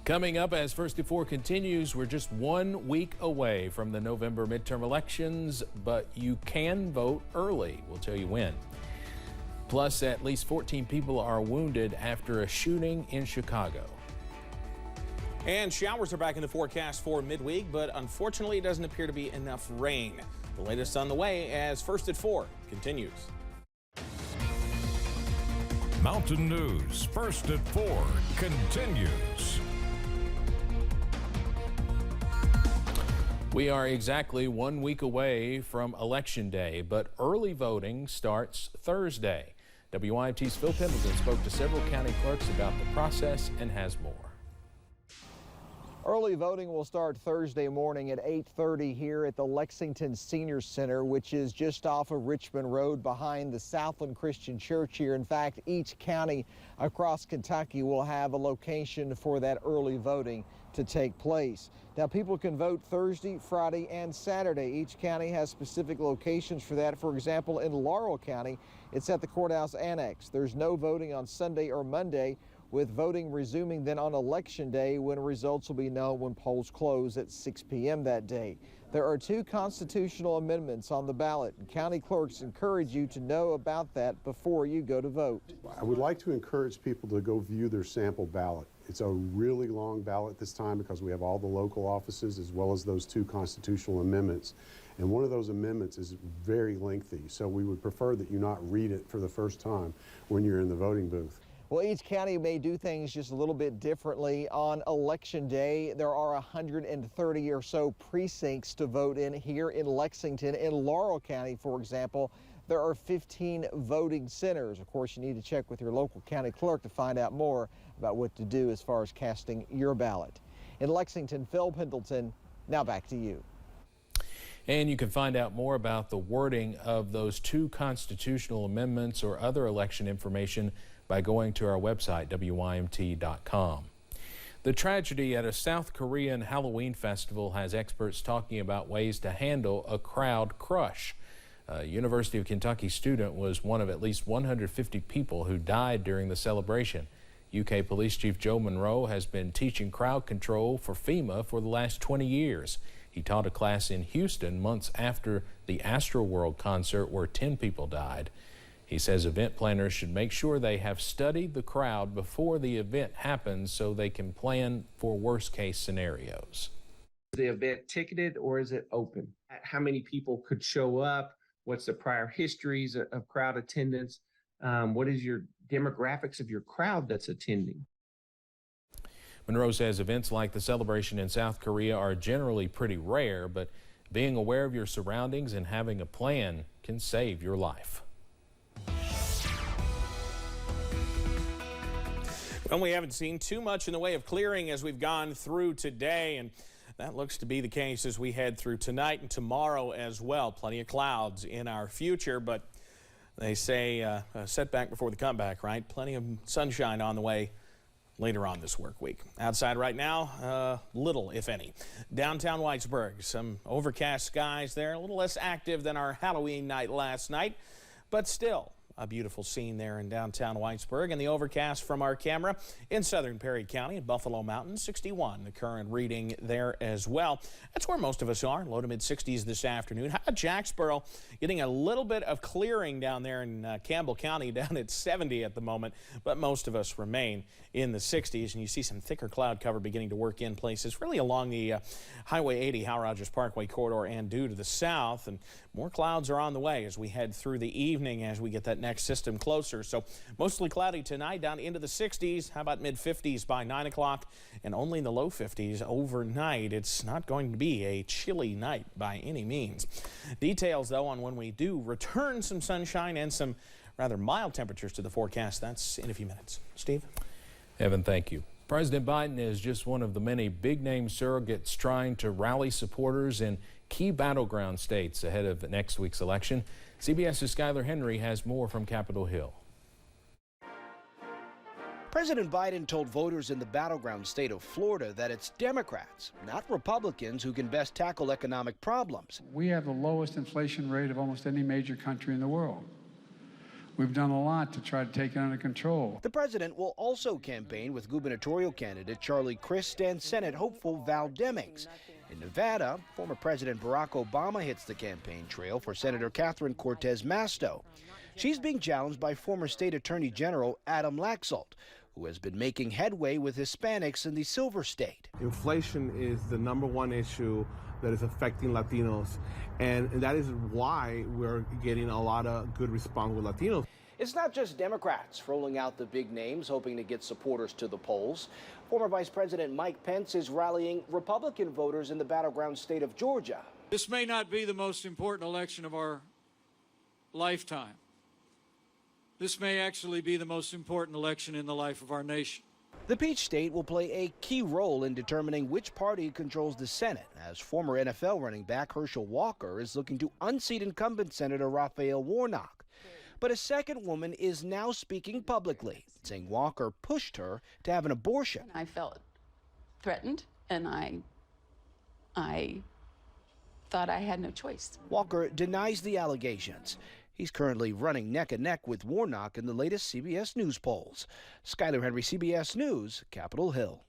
Coming up as First at 4 continues, we're just 1 week away from the November midterm elections, but you can vote early. We'll tell you when. Plus, at least 14 people are wounded after a shooting in Chicago. And showers are back in the forecast for midweek, but unfortunately it doesn't appear to be enough rain. The latest on the way as First at 4 continues. Mountain News First at 4 continues. We are exactly 1 week away from Election Day, but early voting starts Thursday. WYMT's Phil Pendleton spoke to several county clerks about the process and has more. Early voting will start Thursday morning at 8:30 here at the Lexington Senior Center, which is just off of Richmond Road behind the Southland Christian Church here. In fact, each county across Kentucky will have a location for that early voting to take place. Now, people can vote Thursday, Friday, and Saturday. Each county has specific locations for that. For example, in Laurel County, it's at the Courthouse Annex. There's no voting on Sunday or Monday, with voting resuming then on Election Day when results will be known when polls close at 6 p.m. that day. There are 2 constitutional amendments on the ballot, and county clerks encourage you to know about that before you go to vote. I would like to encourage people to go view their sample ballot. It's a really long ballot this time because we have all the local offices as well as those 2 constitutional amendments. And one of those amendments is very lengthy, so we would prefer that you not read it for the first time when you're in the voting booth. Well, each county may do things just a little bit differently. On Election Day, there are 130 or so precincts to vote in here in Lexington. In Laurel County, for example, there are 15 voting centers. Of course, you need to check with your local county clerk to find out more about what to do as far as casting your ballot. In Lexington, Phil Pendleton, now back to you. And you can find out more about the wording of those 2 constitutional amendments or other election information by going to our website, WYMT.com. The tragedy at a South Korean Halloween festival has experts talking about ways to handle a crowd crush. A University of Kentucky student was one of at least 150 people who died during the celebration. UK Police Chief Joe Monroe has been teaching crowd control for FEMA for the last 20 years. He taught a class in Houston months after the Astroworld concert where 10 people died. He says event planners should make sure they have studied the crowd before the event happens so they can plan for worst-case scenarios. Is the event ticketed or is it open? How many people could show up? What's the prior histories of crowd attendance? What is your demographics of your crowd that's attending? Monroe says events like the celebration in South Korea are generally pretty rare, but being aware of your surroundings and having a plan can save your life. Well, we haven't seen too much in the way of clearing as we've gone through today, and that looks to be the case as we head through tonight and tomorrow as well. Plenty of clouds in our future, but they say a setback before the comeback, right? Plenty of sunshine on the way later on this work week. Outside right now, little, if any. Downtown Whitesburg, some overcast skies there, a little less active than our Halloween night last night, but still a beautiful scene there in downtown Whitesburg. And the overcast from our camera in southern Perry County at Buffalo Mountain, 61, the current reading there as well. That's where most of us are, low to mid 60s this afternoon. How about Jacksboro getting a little bit of clearing down there in Campbell County, down at 70 at the moment, but most of us remain in the 60s, and you see some thicker cloud cover beginning to work in places really along the Highway 80 Howell Rogers Parkway corridor and due to the south, and more clouds are on the way as we head through the evening as we get that next system closer. So mostly cloudy tonight, down into the 60s. How about mid 50s by 9 o'clock and only in the low 50s overnight. It's not going to be a chilly night by any means. Details though on when we do return some sunshine and some rather mild temperatures to the forecast. That's in a few minutes. Steve? Evan, thank you. President Biden is just one of the many big-name surrogates trying to rally supporters in key battleground states ahead of next week's election. CBS's Skyler Henry has more from Capitol Hill. President Biden told voters in the battleground state of Florida that it's Democrats, not Republicans, who can best tackle economic problems. We have the lowest inflation rate of almost any major country in the world. We've done a lot to try to take it under control. The president will also campaign with gubernatorial candidate Charlie Crist and Senate hopeful Val Demings. In Nevada, former President Barack Obama hits the campaign trail for Senator Catherine Cortez Masto. She's being challenged by former State Attorney General Adam Laxalt, who has been making headway with Hispanics in the Silver State. Inflation is the #1 issue that is affecting Latinos, and that is why we're getting a lot of good response with Latinos. It's not just Democrats rolling out the big names, hoping to get supporters to the polls. Former Vice President Mike Pence is rallying Republican voters in the battleground state of Georgia. This may not be the most important election of our lifetime. This may actually be the most important election in the life of our nation. The Peach State will play a key role in determining which party controls the Senate, as former NFL running back Herschel Walker is looking to unseat incumbent Senator Raphael Warnock. But a second woman is now speaking publicly, saying Walker pushed her to have an abortion. I felt threatened, and I thought I had no choice. Walker denies the allegations. He's currently running neck and neck with Warnock in the latest CBS News polls. Skyler Henry, CBS News, Capitol Hill.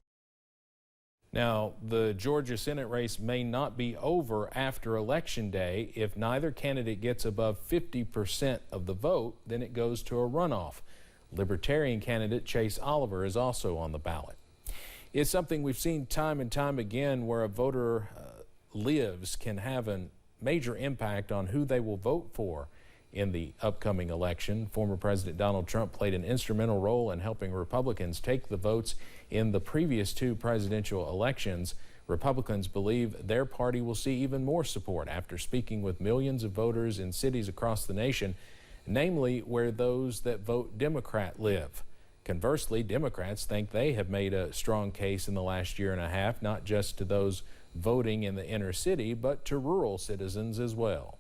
Now, the Georgia Senate race may not be over after Election Day. If neither candidate gets above 50% of the vote, then it goes to a runoff. Libertarian candidate Chase Oliver is also on the ballot. It's something we've seen time and time again where a voter lives can have a major impact on who they will vote for in the upcoming election. Former President Donald Trump played an instrumental role in helping Republicans take the votes in the previous 2 presidential elections. Republicans believe their party will see even more support after speaking with millions of voters in cities across the nation, namely where those that vote Democrat live. Conversely, Democrats think they have made a strong case in the last year and a half, not just to those voting in the inner city, but to rural citizens as well.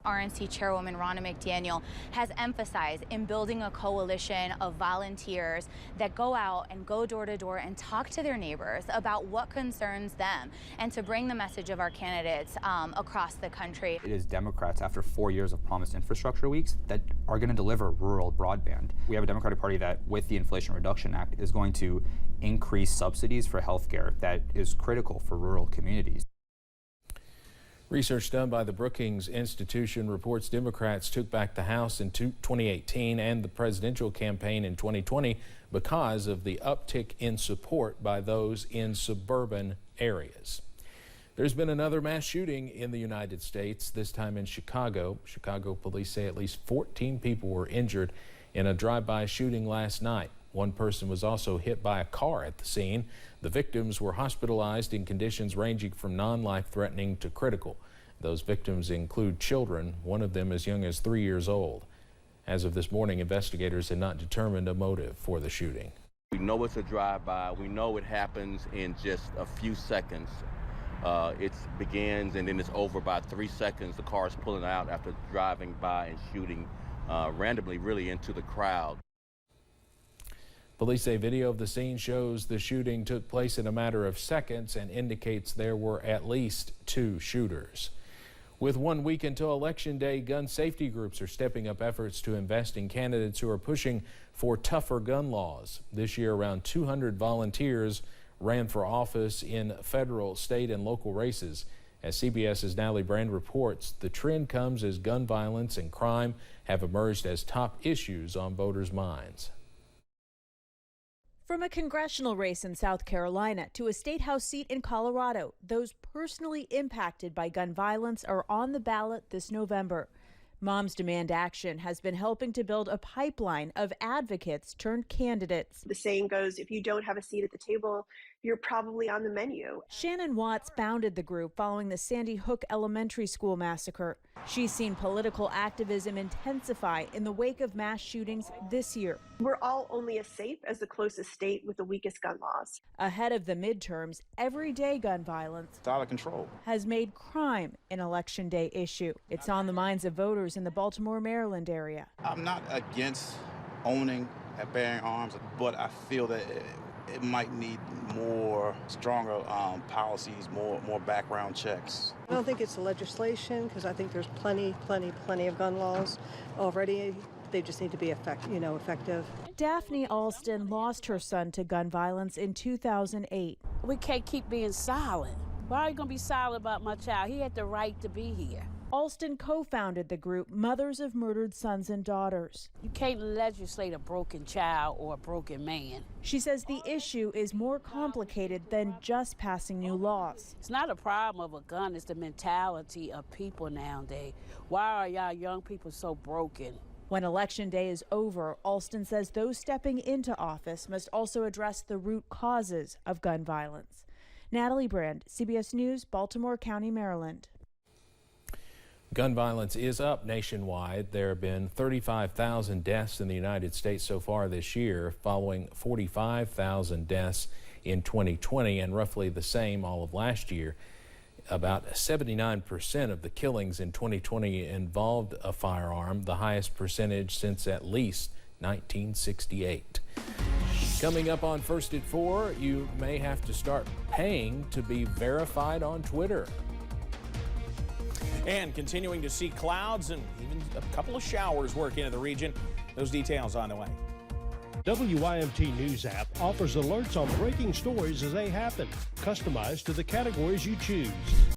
RNC Chairwoman Ronna McDaniel has emphasized in building a coalition of volunteers that go out and go door to door and talk to their neighbors about what concerns them and to bring the message of our candidates across the country. It is Democrats, after 4 years of promised infrastructure weeks, that are going to deliver rural broadband. We have a Democratic Party that, with the Inflation Reduction Act, is going to increase subsidies for health care that is critical for rural communities. Research done by the Brookings Institution reports Democrats took back the House in 2018 and the presidential campaign in 2020 because of the uptick in support by those in suburban areas. There's been another mass shooting in the United States, this time in Chicago. Chicago police say at least 14 people were injured in a drive-by shooting last night. One person was also hit by a car at the scene. The victims were hospitalized in conditions ranging from non-life-threatening to critical. Those victims include children, one of them as young as 3 years old. As of this morning, investigators had not determined a motive for the shooting. We know it's a drive-by. We know it happens in just a few seconds. It begins and then it's over by 3 seconds. The car is pulling out after driving by and shooting randomly, really, into the crowd. Police say video of the scene shows the shooting took place in a matter of seconds and indicates there were at least 2 shooters. With 1 week until Election Day, gun safety groups are stepping up efforts to invest in candidates who are pushing for tougher gun laws. This year, around 200 volunteers ran for office in federal, state, and local races. As CBS's Natalie Brand reports, the trend comes as gun violence and crime have emerged as top issues on voters' minds. From a congressional race in South Carolina to a state house seat in Colorado, those personally impacted by gun violence are on the ballot this November. Moms Demand Action has been helping to build a pipeline of advocates turned candidates. The saying goes, if you don't have a seat at the table, you're probably on the menu. Shannon Watts founded the group following the Sandy Hook Elementary School massacre. She's seen political activism intensify in the wake of mass shootings this year. We're all only as safe as the closest state with the weakest gun laws. Ahead of the midterms, everyday gun violence it's out of control. Has made crime an Election Day issue. It's on the minds of voters in the Baltimore, Maryland area. I'm not against owning and bearing arms, but I feel that it might need more stronger policies, more background checks. I don't think it's the legislation because I think there's plenty of gun laws already They just need to be effective. Daphne Alston lost her son to gun violence in 2008. We can't keep being silent. Why are you going to be silent about my child? He had the right to be here. Alston co-founded the group Mothers of Murdered Sons and Daughters. You can't legislate a broken child or a broken man. She says the issue is more complicated than just passing new laws. It's not a problem of a gun, it's the mentality of people nowadays. Why are y'all young people so broken? When Election Day is over, Alston says those stepping into office must also address the root causes of gun violence. Natalie Brand, CBS News, Baltimore County, Maryland. Gun violence is up nationwide. There have been 35,000 deaths in the United States so far this year, following 45,000 deaths in 2020 and roughly the same all of last year. About 79% of the killings in 2020 involved a firearm, the highest percentage since at least 1968. Coming up on First at 4, you may have to start paying to be verified on Twitter. And continuing to see clouds and even a couple of showers work into the region. Those details on the way. WYMT News app offers alerts on breaking stories as they happen, customized to the categories you choose.